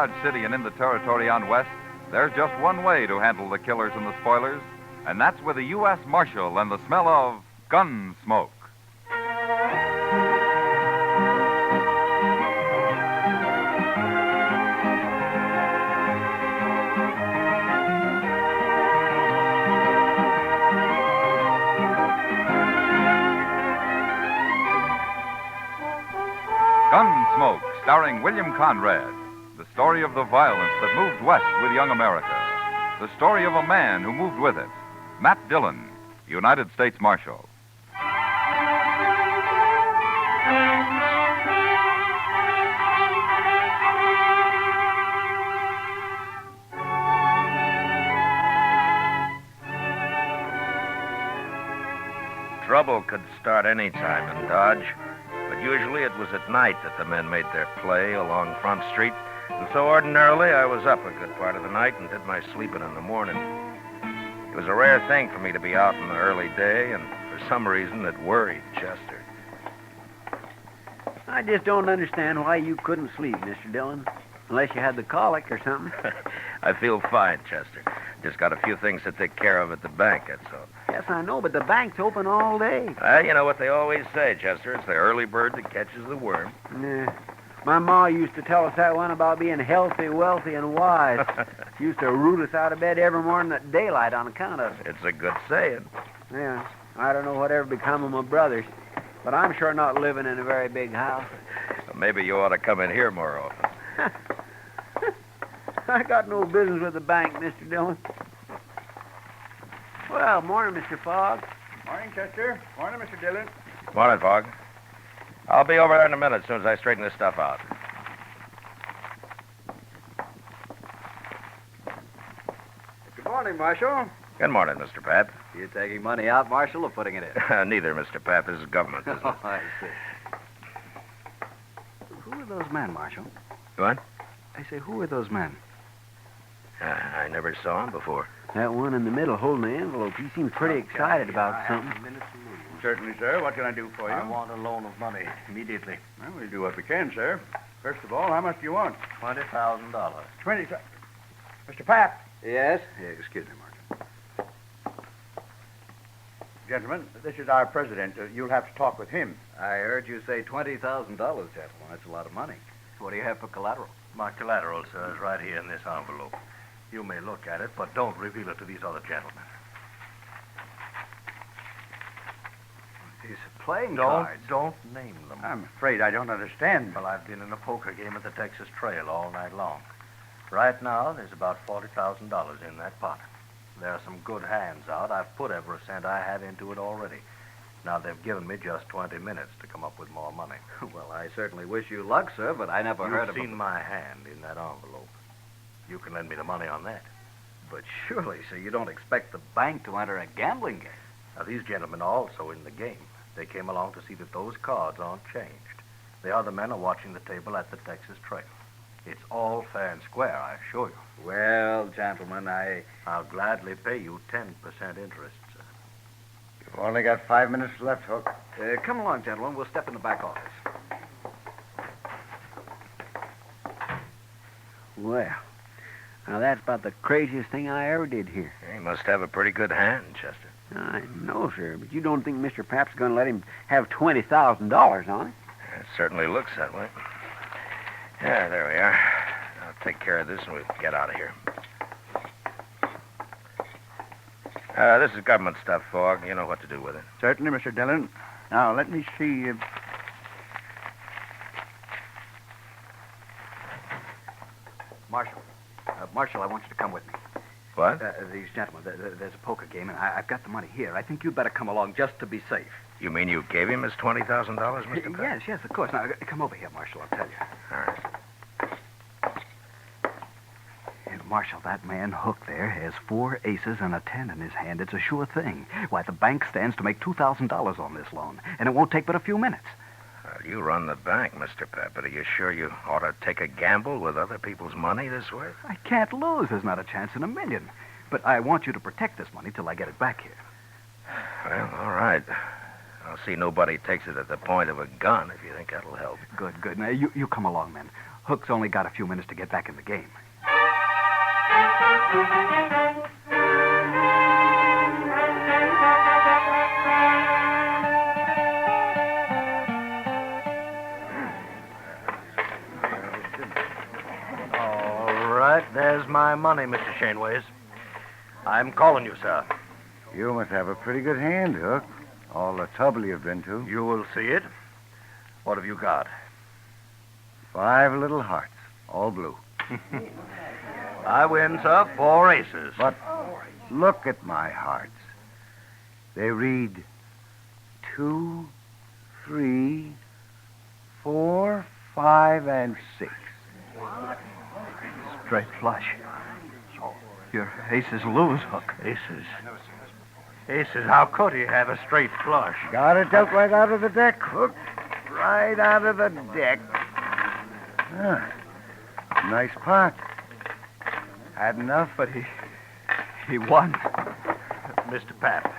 Dodge City and in the territory on West, there's just one way to handle the killers and the spoilers, and that's with a U.S. Marshal and the smell of Gunsmoke. Gunsmoke, starring William Conrad. The story of the violence that moved west with young America. The story of a man who moved with it. Matt Dillon, United States Marshal. Trouble could start any time in Dodge. But usually it was at night that the men made their play along Front Street, and so ordinarily I was up a good part of the night and did my sleeping in the morning. It was a rare thing for me to be out in the early day, and for some reason it worried Chester. I just don't understand why you couldn't sleep, Mr. Dillon, unless you had the colic or something. I feel fine, Chester. Just got a few things to take care of at the bank, that's all. Yes, I know, but the bank's open all day. You know what they always say, Chester. It's the early bird that catches the worm. Yeah. My ma used to tell us that one about being healthy, wealthy, and wise. She used to root us out of bed every morning at daylight on account of it. It's a good saying. Yeah. I don't know whatever become of my brothers, but I'm sure not living in a very big house. Well, maybe you ought to come in here more often. I got no business with the bank, Mr. Dillon. Well, morning, Mr. Fogg. Morning, Chester. Morning, Mr. Dillon. Morning, Fogg. I'll be over there in a minute as soon as I straighten this stuff out. Good morning, Marshal. Good morning, Mr. Pat. You taking money out, Marshal, or putting it in? Neither, Mr. Pat. This is government business. Oh, I see. Who are those men, Marshal? What? I say, who are those men? I never saw him before. That one in the middle holding the envelope, he seems pretty excited about something. Certainly, sir. What can I do for you? I want a loan of money immediately. Well, we'll do what we can, sir. First of all, how much do you want? $20,000. 20. Mr. Pat. Yes? Excuse me, Marshal. Gentlemen, this is our president. You'll have to talk with him. I heard you say $20,000, gentlemen. That's a lot of money. What do you have for collateral? My collateral, sir, is right here in this envelope. You may look at it, but don't reveal it to these other gentlemen. These are playing cards. Don't name them. I'm afraid I don't understand. Well, I've been in a poker game at the Texas Trail all night long. Right now, there's about $40,000 in that pot. There are some good hands out. I've put every cent I have into it already. Now, they've given me just 20 minutes to come up with more money. Well, I certainly wish you luck, sir, but I never heard of You've seen my hand in that envelope. You can lend me the money on that. But surely, sir, you don't expect the bank to enter a gambling game. Now, these gentlemen are also in the game. They came along to see that those cards aren't changed. The other men are watching the table at the Texas Trail. It's all fair and square, I assure you. Well, gentlemen, I'll gladly pay you 10% interest, sir. You've only got 5 minutes left, Hook. Come along, gentlemen. We'll step in the back office. Well, now that's about the craziest thing I ever did here. He must have a pretty good hand, Chester. I know, sir, but you don't think Mr. Pap's going to let him have $20,000 on it? It certainly looks that way. Yeah, there we are. I'll take care of this and we'll get out of here. This is government stuff, Fogg. You know what to do with it. Certainly, Mr. Dillon. Now, let me see. Marshal, I want you to come with me. What? These gentlemen, there's a poker game, and I've got the money here. I think you'd better come along just to be safe. You mean you gave him his $20,000, Mr. Pat? Yes, of course. Now, come over here, Marshal, I'll tell you. All right. Marshal, that man Hook there has 4 aces and a 10 in his hand. It's a sure thing. Why, the bank stands to make $2,000 on this loan, and it won't take but a few minutes. Well, you run the bank, Mr. Pat, but are you sure you ought to take a gamble with other people's money this way? I can't lose. There's not a chance in a million. But I want you to protect this money till I get it back here. Well, all right. I'll see nobody takes it at the point of a gun if you think that'll help. Good. Now, you come along, men. Hook's only got a few minutes to get back in the game. All right, there's my money, Mr. Shaneways. I'm calling you, sir. You must have a pretty good hand, Hook. All the trouble you've been to. You will see it. What have you got? 5 little hearts, all blue. I win, sir. 4 aces. But look at my hearts. They read 2, 3, 4, 5, and 6. Straight flush. Your aces lose, Hook. Aces. Aces, how could he have a straight flush? Got it dealt right out of the deck, Hook. Right out of the deck. Ah, nice pot. Had enough? But he won. Mr. Pap,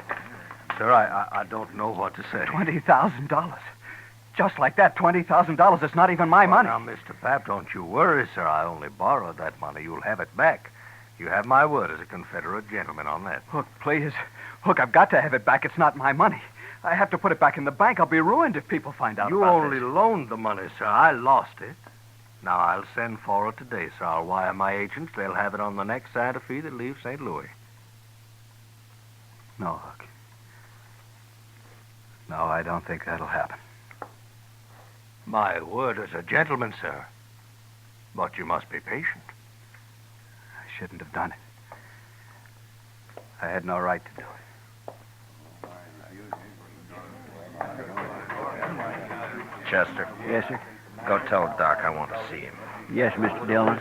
sir, I don't know what to say. $20,000. Just like that, $20,000. It's not even my money. Now, Mr. Pap, don't you worry, sir. I only borrowed that money. You'll have it back. You have my word as a Confederate gentleman on that. Hook, please. Hook, I've got to have it back. It's not my money. I have to put it back in the bank. I'll be ruined if people find out You about only this. loaned the money, sir. I lost it. Now, I'll send for it today, sir. I'll wire my agents. They'll have it on the next Santa Fe that leaves St. Louis. No, Hook. No, I don't think that'll happen. My word as a gentleman, sir. But you must be patient. I shouldn't have done it. I had no right to do it. Chester, Yes, sir. go tell Doc I want to see him. Yes, Mr. Dillon.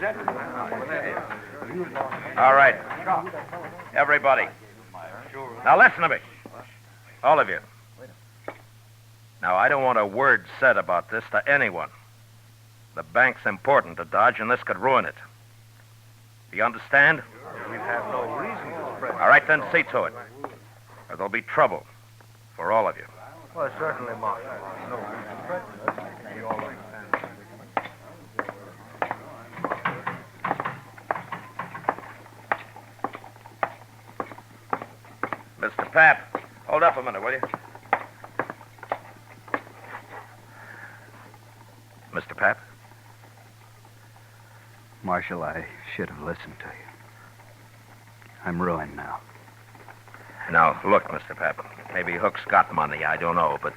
All right. Everybody. Now listen to me. All of you. Now, I don't want a word said about this to anyone. The bank's important to Dodge, and this could ruin it. Do you understand? We have no reason to spread. All right, then see to it. Or there'll be trouble for all of you. Well, certainly, Marshal. No reason to spread. We all understand. Mr. Pap, hold up a minute, will you? Mr. Pap? Marshal, I should have listened to you. I'm ruined now. Now, look, Mr. Pap, maybe Hook's got money, I don't know, but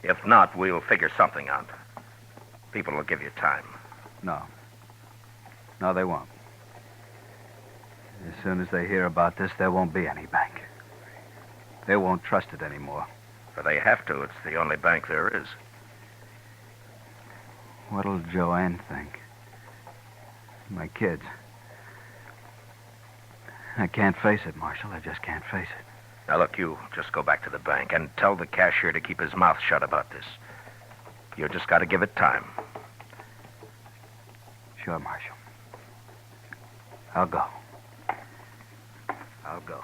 if not, we'll figure something out. People will give you time. No. No, they won't. As soon as they hear about this, there won't be any bank. They won't trust it anymore. But they have to. It's the only bank there is. What'll Joanne think? My kids. I can't face it, Marshal. I just can't face it. Now, look, you just go back to the bank and tell the cashier to keep his mouth shut about this. You just got to give it time. Sure, Marshal. I'll go. I'll go.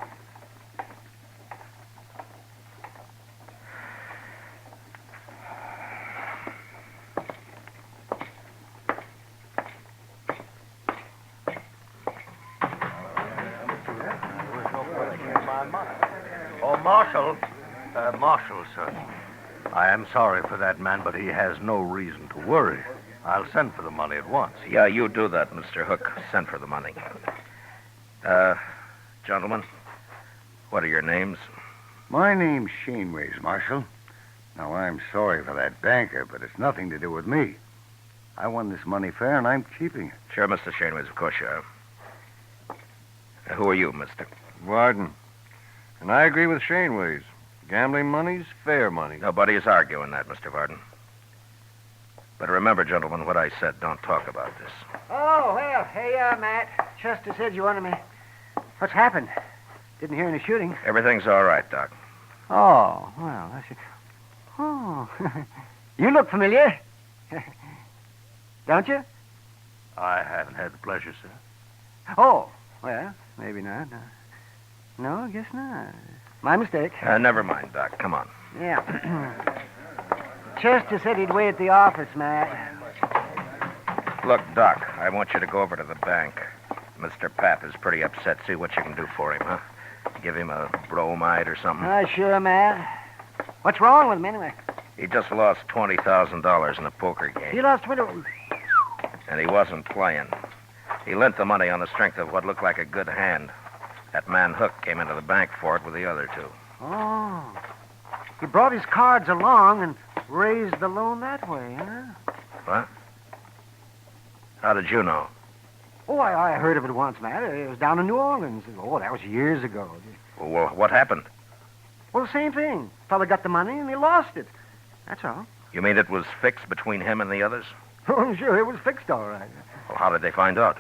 Oh, Marshal. Marshal, sir. I am sorry for that man, but he has no reason to worry. I'll send for the money at once. Yeah, you do that, Mr. Hook. Send for the money. Gentlemen, what are your names? My name's Shaneways, Marshal. Now, I'm sorry for that banker, but it's nothing to do with me. I won this money fair, and I'm keeping it. Sure, Mr. Shaneways, of course you are. Who are you, mister? Warden. And I agree with Shaneways. Gambling money's fair money. Nobody is arguing that, Mr. Varden. But remember, gentlemen, what I said. Don't talk about this. Oh, well, hey, Matt. Chester said you wanted me. What's happened? Didn't hear any shooting. Everything's all right, Doc. Oh, well, I see. Oh, you look familiar. Don't you? I haven't had the pleasure, sir. Oh, well, maybe not. No, I guess not. My mistake. Never mind, Doc. Come on. Yeah. Chester said he'd wait at the office, Matt. Look, Doc, I want you to go over to the bank. Mr. Pap is pretty upset. See what you can do for him, huh? Give him a bromide or something. Sure, Matt. What's wrong with him, anyway? He just lost $20,000 in a poker game. He lost 20... And he wasn't playing. He lent the money on the strength of what looked like a good hand. That man Hook came into the bank for it with the other two. Oh. He brought his cards along and raised the loan that way, huh? What? How did you know? Oh, I heard of it once, Matt. It was down in New Orleans. Oh, that was years ago. Well, what happened? Well, the same thing. Fella got the money and he lost it. That's all. You mean it was fixed between him and the others? Oh, sure, it was fixed all right. Well, how did they find out?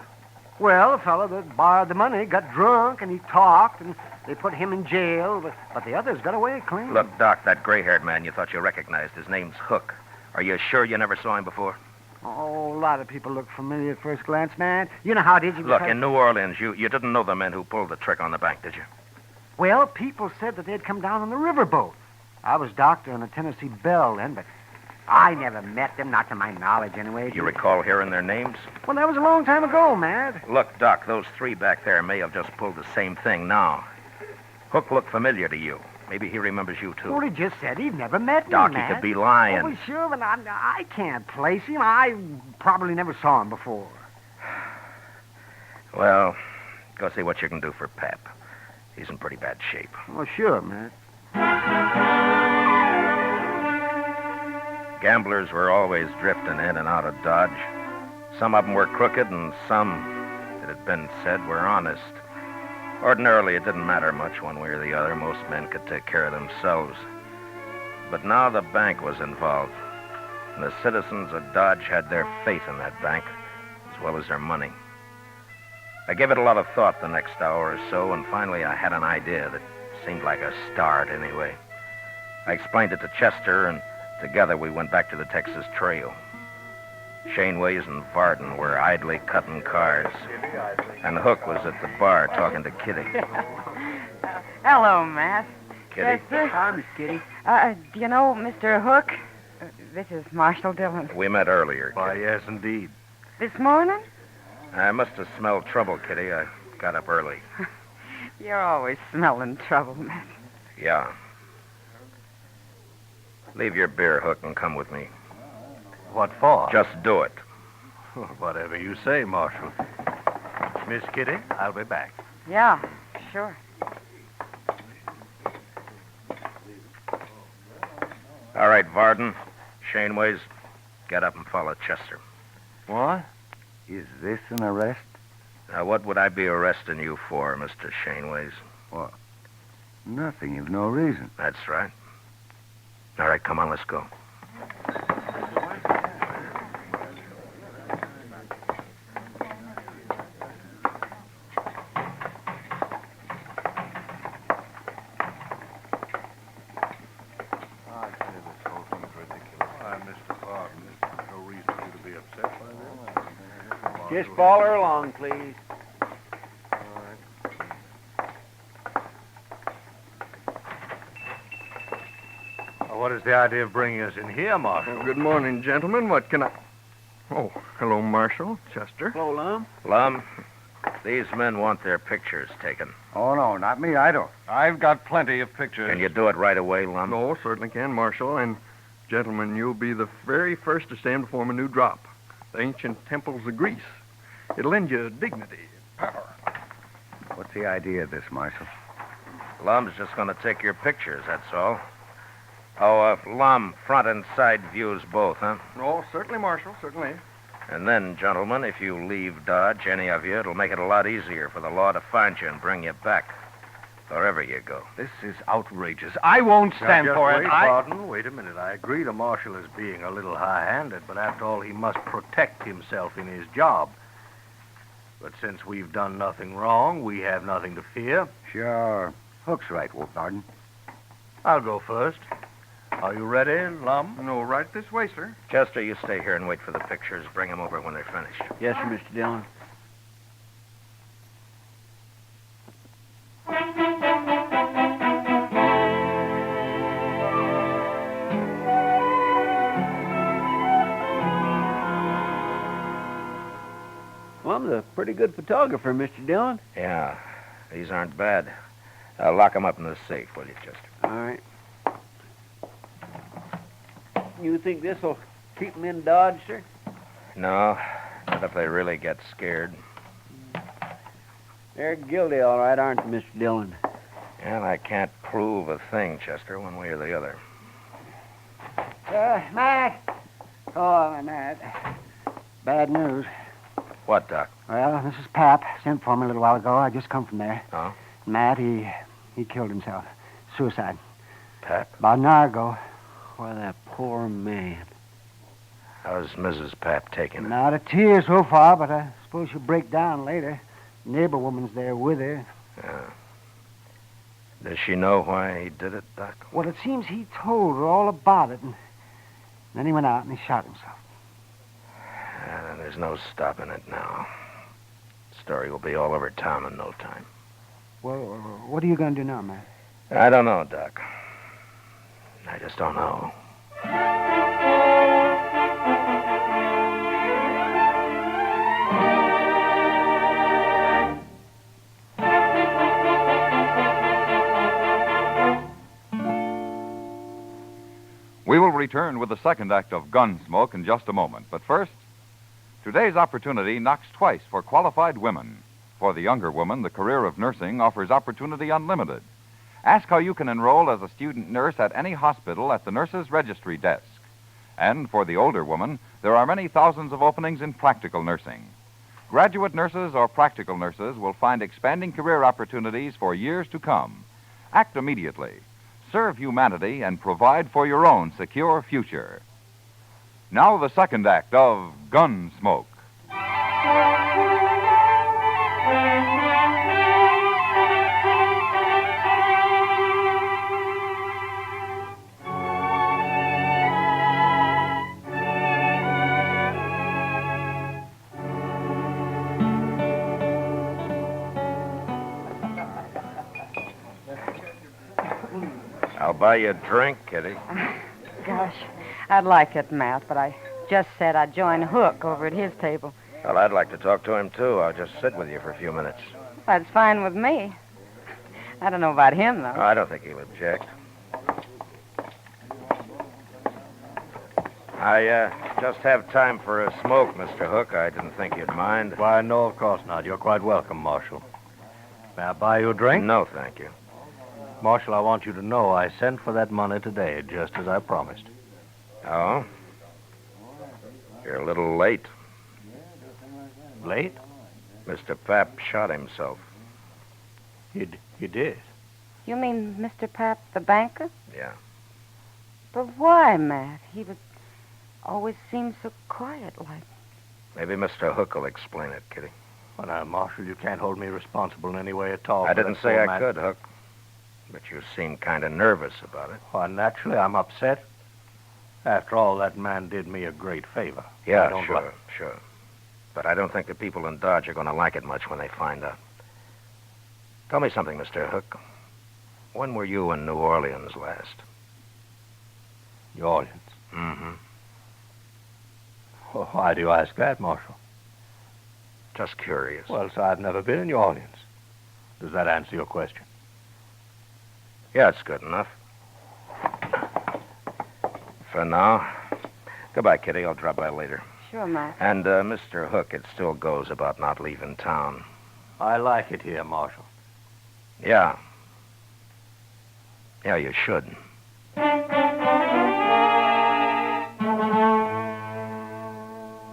Well, the fella that borrowed the money got drunk and he talked and they put him in jail, but the others got away clean. Look, Doc, that gray-haired man you thought you recognized, his name's Hook. Are you sure you never saw him before? Oh, a lot of people look familiar at first glance, man. You know how it is. Look, in New Orleans, you didn't know the men who pulled the trick on the bank, did you? Well, people said that they'd come down on the riverboat. I was doctor on the Tennessee Belle then, but I never met them, not to my knowledge anyway. You recall hearing their names? Well, that was a long time ago, Matt. Look, Doc, those three back there may have just pulled the same thing now. Hook looked familiar to you. Maybe he remembers you, too. Well, he just said he'd never met me, Doc, Matt. he could be lying. Oh, well, sure, but I can't place him. I probably never saw him before. Well, go see what you can do for Pap. He's in pretty bad shape. Oh, sure, Matt. Gamblers were always drifting in and out of Dodge. Some of them were crooked, and some, it had been said, were honest. Ordinarily, it didn't matter much one way or the other. Most men could take care of themselves. But now the bank was involved, and the citizens of Dodge had their faith in that bank, as well as their money. I gave it a lot of thought the next hour or so, and finally I had an idea that seemed like a start anyway. I explained it to Chester, and together we went back to the Texas Trail. Shaneways and Varden were idly cutting cards, and Hook was at the bar talking to Kitty. Hello, Matt. Kitty? Chester. Hi, Miss Kitty. Do you know Mr. Hook? This is Marshall Dillon. We met earlier, Why, Kitty. yes, indeed. This morning? I must have smelled trouble, Kitty. I got up early. You're always smelling trouble, Matt. Yeah. Leave your beer, Hook, and come with me. What for? Just do it. Whatever you say, Marshal. Miss Kitty, I'll be back. Yeah, sure. All right, Varden, Shaneways, get up and follow Chester. What? Is this an arrest? Now, what would I be arresting you for, Mr. Shaneways? What? Nothing. You've no reason. That's right. All right, come on, let's go. Just follow her along, please. What is the idea of bringing us in here, Marshal? Well, good morning, gentlemen. What can I... Oh, hello, Marshal. Chester. Hello, Lum. Lum, these men want their pictures taken. Oh, no, not me. I don't. I've got plenty of pictures. Can you do it right away, Lum? No, certainly can, Marshal. And, gentlemen, you'll be the very first to stand to form a new drop. The ancient temples of Greece. It'll lend you dignity, power. What's the idea of this, Marshal? Lum's just going to take your pictures, that's all. Oh, Lum, front and side views both, huh? Oh, certainly, Marshal, certainly. And then, gentlemen, if you leave Dodge, any of you, it'll make it a lot easier for the law to find you and bring you back. Wherever you go. This is outrageous. I won't stand Now, just for wait, it. Varden, wait a minute. I agree the Marshal is being a little high-handed, but after all, he must protect himself in his job. But since we've done nothing wrong, we have nothing to fear. Sure. Hook's right, Wolf Varden. I'll go first. Are you ready, Lum? No, right this way, sir. Chester, you stay here and wait for the pictures. Bring them over when they're finished. Yes, sir, Mr. Dillon. pretty good photographer, Mr. Dillon. Yeah, these aren't bad. Lock 'em up in the safe, will you, Chester? All right. You think this'll keep them in Dodge, sir? No, not if they really get scared. They're guilty, all right, aren't they, Mr. Dillon? And I can't prove a thing, Chester, one way or the other. Matt. Oh, Matt. Bad news. What, Doc? Well, this is Pap. Sent for me a little while ago. I just come from there. Oh? Matt, he killed himself. Suicide. Pap? About an hour ago. Why, that poor man. How's Mrs. Pap taking it? Not a tear so far, but I suppose she'll break down later. Neighbor woman's there with her. Yeah. Does she know why he did it, Doc? Well, it seems he told her all about it, and then he went out and he shot himself. There's no stopping it now. The story will be all over town in no time. Well, what are you going to do now, Matt? I don't know, Doc. I just don't know. We will return with the second act of Gunsmoke in just a moment. But first, today's opportunity knocks twice for qualified women. For the younger woman, the career of nursing offers opportunity unlimited. Ask how you can enroll as a student nurse at any hospital at the nurse's registry desk. And for the older woman, there are many thousands of openings in practical nursing. Graduate nurses or practical nurses will find expanding career opportunities for years to come. Act immediately. Serve humanity and provide for your own secure future. Now the second act of Gunsmoke. I'll buy you a drink, Kitty. Gosh, I'd like it, Matt, but I just said I'd join Hook over at his table. Well, I'd like to talk to him, too. I'll just sit with you for a few minutes. That's fine with me. I don't know about him, though. Oh, I don't think he'll object. I just have time for a smoke, Mr. Hook. I didn't think you'd mind. Why, no, of course not. You're quite welcome, Marshal. May I buy you a drink? No, thank you. Marshal, I want you to know I sent for that money today, just as I promised. Oh? You're a little late. Late? Mr. Pap shot himself. He did. You mean Mr. Pap, the banker? Yeah. But why, Matt? He would always seem so quiet-like. Maybe Mr. Hook will explain it, Kitty. Well, now, Marshal, you can't hold me responsible in any way at all. I didn't say I could, Hook. But you seem kind of nervous about it. Well, naturally, I'm upset. After all, that man did me a great favor. Yeah, sure. But I don't think the people in Dodge are going to like it much when they find out. Tell me something, Mr. Hook. When were you in New Orleans last? New Orleans? Mm-hmm. Well, why do you ask that, Marshal? Just curious. Well, sir, I've never been in New Orleans. Does that answer your question? Yeah, it's good enough. For now. Goodbye, Kitty. I'll drop by later. Sure, Matt. And, Mr. Hook, it still goes about not leaving town. I like it here, Marshal. Yeah. Yeah, you should.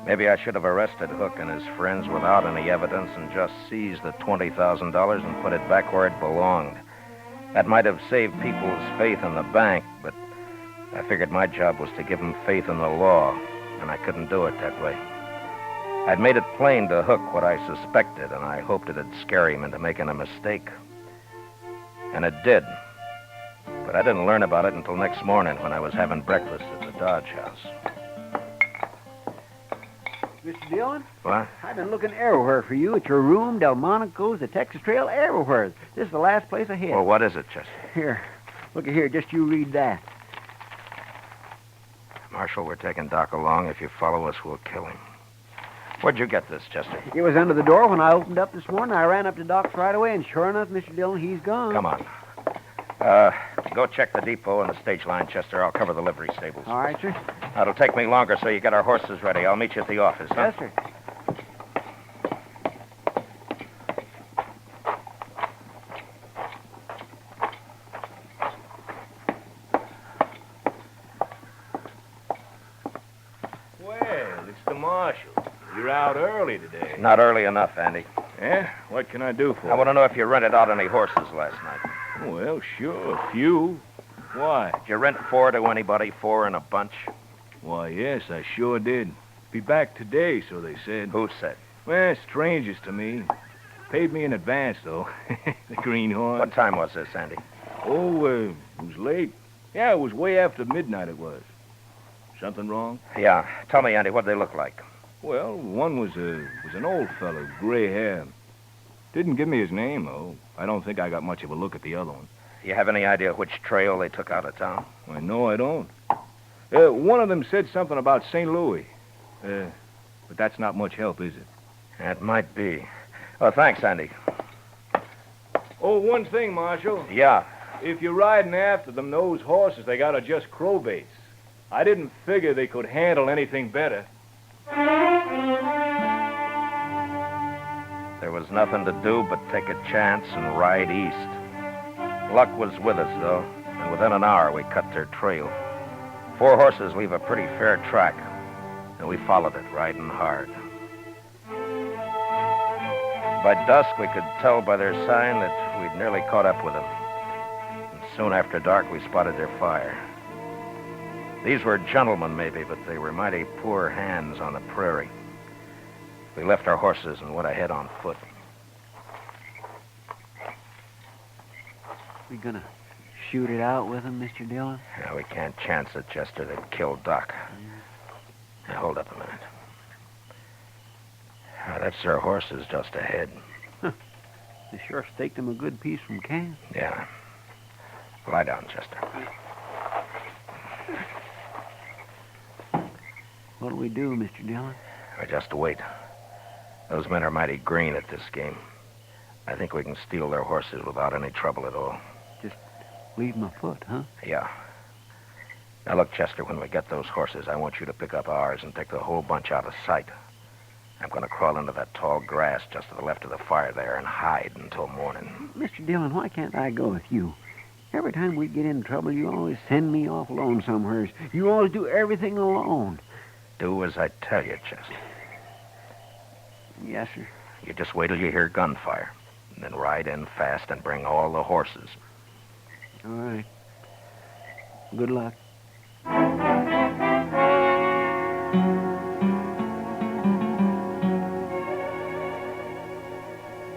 Maybe I should have arrested Hook and his friends without any evidence and just seized the $20,000 and put it back where it belonged. That might have saved people's faith in the bank, but I figured my job was to give them faith in the law, and I couldn't do it that way. I'd made it plain to Hook what I suspected, and I hoped it'd scare him into making a mistake. And it did. But I didn't learn about it until next morning when I was having breakfast at the Dodge House. Mr. Dillon? What? I've been looking everywhere for you, at your room, Delmonico's, the Texas Trail, everywhere. This is the last place I hit. Well, what is it, Chester? Here, look at here, just you read that. Marshal, we're taking Doc along. If you follow us, we'll kill him. Where'd you get this, Chester? It was under the door when I opened up this morning. I ran up to Doc's right away, and sure enough, Mr. Dillon, he's gone. Come on. Go check the depot and the stage line, Chester. I'll cover the livery stables. All right, sir. It'll take me longer, so you get our horses ready. I'll meet you at the office, huh? Yes, sir. Well, it's the marshal. You're out early today. Not early enough, Andy. Yeah? What can I do for I want to know if you rented out any horses last night. you? Well, sure, a few. Why? Did you rent 4 to anybody, 4 in a bunch? Why, yes, I sure did. Be back today, so they said. Who said? Well, strangers to me. Paid me in advance, though. The greenhorn. What time was this, Andy? Oh, it was late. Yeah, it was way after midnight it was. Something wrong? Yeah. Tell me, Andy, what'd they look like? Well, one was an old fellow, gray hair. Didn't give me his name, though. I don't think I got much of a look at the other one. You have any idea which trail they took out of town? I know I don't. One of them said something about St. Louis. But that's not much help, is it? That might be. Oh, thanks, Andy. Oh, one thing, Marshal. Yeah. If you're riding after them, those horses they got are just crowbaits. I didn't figure they could handle anything better. There was nothing to do but take a chance and ride east. Luck was with us, though, and within an hour we cut their trail. 4 horses leave a pretty fair track, and we followed it, riding hard. By dusk, we could tell by their sign that we'd nearly caught up with them. And soon after dark, we spotted their fire. These were gentlemen, maybe, but they were mighty poor hands on the prairie. We left our horses and went ahead on foot. We gonna shoot it out with him, Mr. Dillon? Yeah, we can't chance it, Chester. They'd kill Doc. Now, hold up a minute. That's their horses just ahead. They sure staked them a good piece from camp. Yeah. Lie down, Chester. What'll we do, Mr. Dillon? We just wait. Those men are mighty green at this game. I think we can steal their horses without any trouble at all. Leave them afoot, huh? Yeah. Now, look, Chester, when we get those horses, I want you to pick up ours and take the whole bunch out of sight. I'm going to crawl into that tall grass just to the left of the fire there and hide until morning. Mr. Dillon, why can't I go with you? Every time we get in trouble, you always send me off alone somewheres. You always do everything alone. Do as I tell you, Chester. Yes, sir. You just wait till you hear gunfire, and then ride in fast and bring all the horses. All right. Good luck.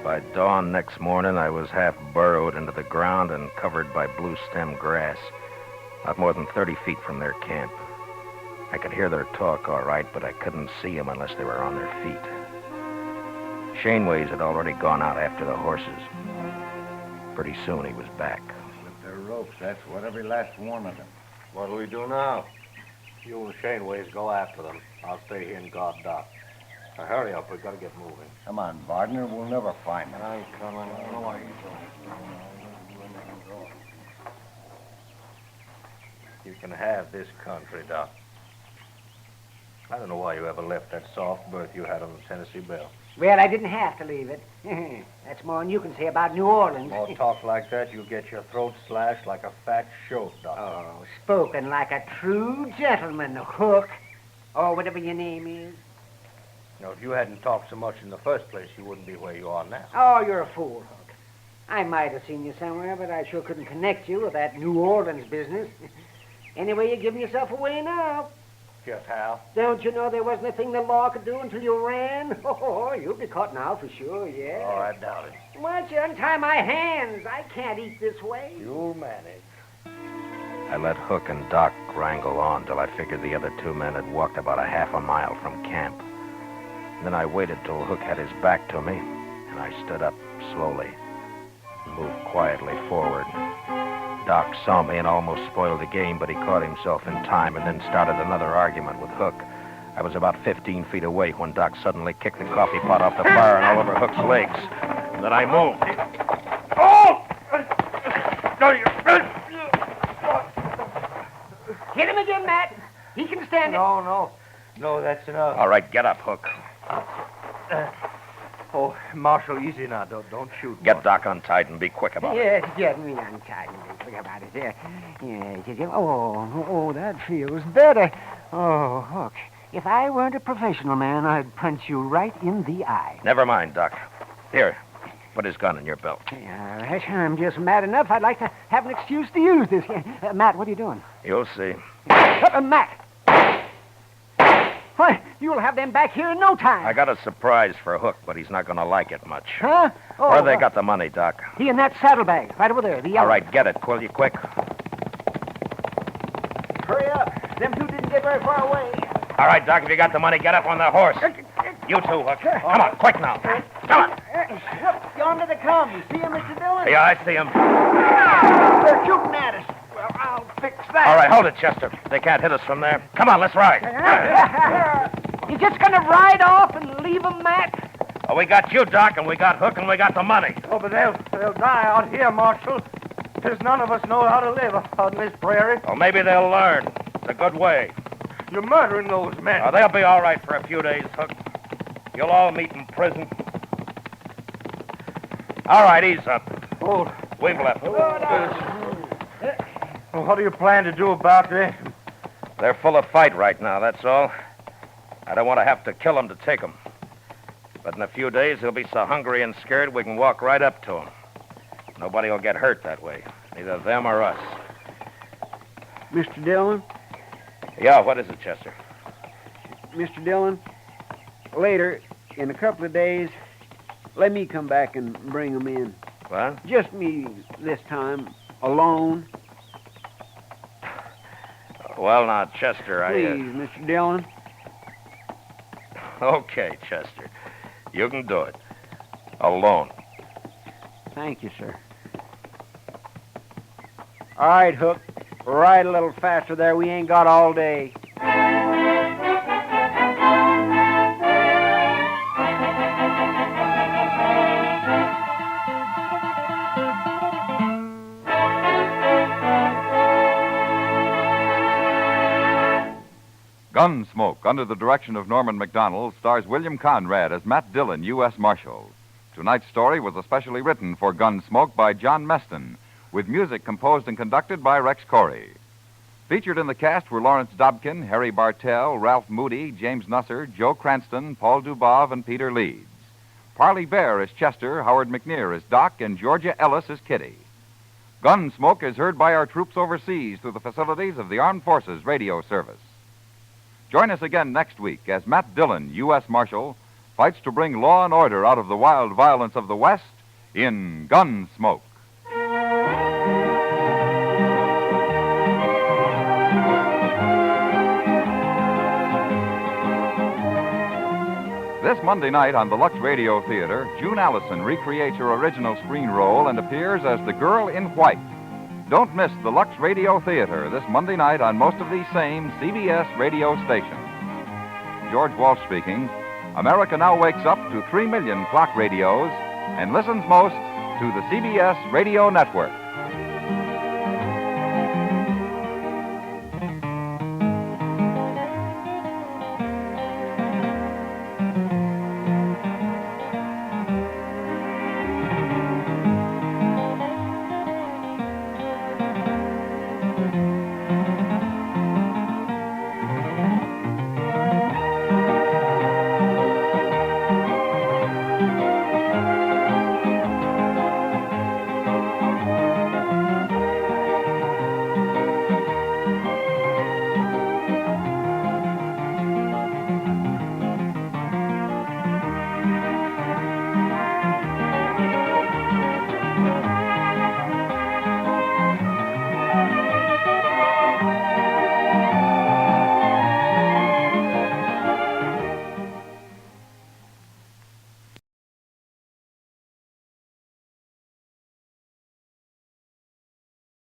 By dawn next morning, I was half burrowed into the ground and covered by blue-stem grass, not more than 30 feet from their camp. I could hear their talk all right, but I couldn't see them unless they were on their feet. Shaneways had already gone out after the horses. Pretty soon he was back. With their ropes, that's what every last one of them. What do we do now? You and Shaneways go after them. I'll stay here and guard Doc. Now, hurry up. We've got to get moving. Come on, Bardner. We'll never find them. I ain't coming. I don't know why you can have this country, Doc. I don't know why you ever left that soft berth you had on the Tennessee Belle. Well, I didn't have to leave it. That's more than you can say about New Orleans. More talk like that, you'll get your throat slashed like a fat shoat, Doc. Oh, spoken like a true gentleman, Hook. Or whatever your name is. Now, if you hadn't talked so much in the first place, you wouldn't be where you are now. Oh, you're a fool, Hook. I might have seen you somewhere, but I sure couldn't connect you with that New Orleans business. Anyway, you're giving yourself away now. Just how? Don't you know there wasn't a thing the law could do until you ran? Oh, you'll be caught now for sure, yeah. Oh, I doubt it. Why don't you untie my hands? I can't eat this way. You'll manage. I let Hook and Doc wrangle on till I figured the other 2 men had walked about a half a mile from camp. Then I waited till Hook had his back to me, and I stood up slowly and moved quietly forward. Doc saw me and almost spoiled the game, but he caught himself in time and then started another argument with Hook. I was about 15 feet away when Doc suddenly kicked the coffee pot off the bar and all over Hook's legs. And then I moved. Oh! Hit him again, Matt. He can stand it. No, that's enough. All right, get up, Hook. Oh, Marshal, easy now. Don't shoot. Get Doc untied and be quick about it. Yes, get me untied. Think about it. Yes. Oh, that feels better. Oh, Hook, if I weren't a professional man, I'd punch you right in the eye. Never mind, Doc. Here, put his gun in your belt. All right, I'm just mad enough. I'd like to have an excuse to use this. Matt, what are you doing? You'll see. Matt! Why, you'll have them back here in no time. I got a surprise for Hook, but he's not going to like it much. Huh? Oh, Where they got the money, Doc? He in that saddlebag, right over there. The yellow. All right, get it, will you, quick? Hurry up. Them two didn't get very far away. All right, Doc, if you got the money, get up on the horse. You too, Hook. Come on, quick now. Come on. Yonder they come. You see him, Mr. Dillon? Yeah, I see him. They're shooting at us. Well, I'll fix that. All right, hold it, Chester. They can't hit us from there. Come on, let's ride. You just gonna ride off and leave them, Matt? Oh, we got you, Doc, and we got Hook, and we got the money. Oh, but they'll die out here, Marshal. There's none of us know how to live out in this prairie. Well, maybe they'll learn. It's a good way. You're murdering those men. Oh, they'll be all right for a few days, Hook. You'll all meet in prison. All right, ease up. Hold. We've left. Well, what do you plan to do about this? They're full of fight right now, that's all. I don't want to have to kill them to take them. But in a few days, they'll be so hungry and scared we can walk right up to them. Nobody will get hurt that way, neither them or us. Mr. Dillon? Yeah, what is it, Chester? Mr. Dillon, later, in a couple of days, let me come back and bring them in. What? Just me this time, alone. Well, now, Chester, Please, Mr. Dillon. Okay, Chester. You can do it. Alone. Thank you, sir. All right, Hook. Ride a little faster there. We ain't got all day. Gunsmoke, under the direction of Norman MacDonald, stars William Conrad as Matt Dillon, U.S. Marshal. Tonight's story was especially written for Gunsmoke by John Meston, with music composed and conducted by Rex Corey. Featured in the cast were Lawrence Dobkin, Harry Bartell, Ralph Moody, James Nusser, Joe Cranston, Paul Dubov, and Peter Leeds. Parley Bear is Chester, Howard McNear is Doc, and Georgia Ellis is Kitty. Gunsmoke is heard by our troops overseas through the facilities of the Armed Forces Radio Service. Join us again next week as Matt Dillon, U.S. Marshal, fights to bring law and order out of the wild violence of the West in Gunsmoke. This Monday night on the Lux Radio Theater, June Allison recreates her original screen role and appears as the Girl in White. Don't miss the Lux Radio Theater this Monday night on most of these same CBS radio stations. George Walsh speaking. America now wakes up to 3 million clock radios and listens most to the CBS Radio Network.